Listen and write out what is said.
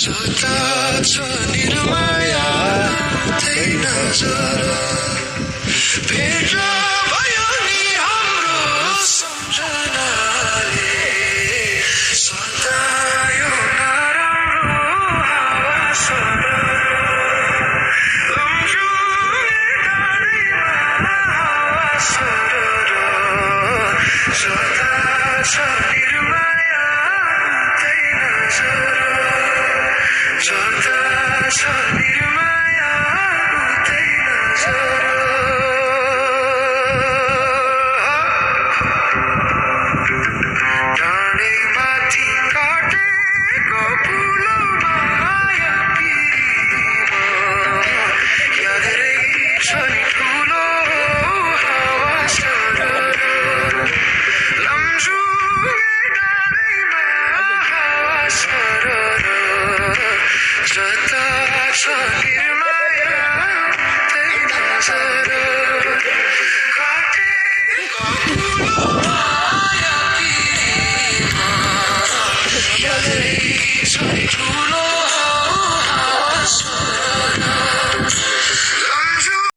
जता छ निर्माया त्यही नजर भेट भयो नि हाम्रो सम्झनाले सतायो नराम्रो हावा सरर लम्जुने गाडीमा हावा सरर जता छ निर्माया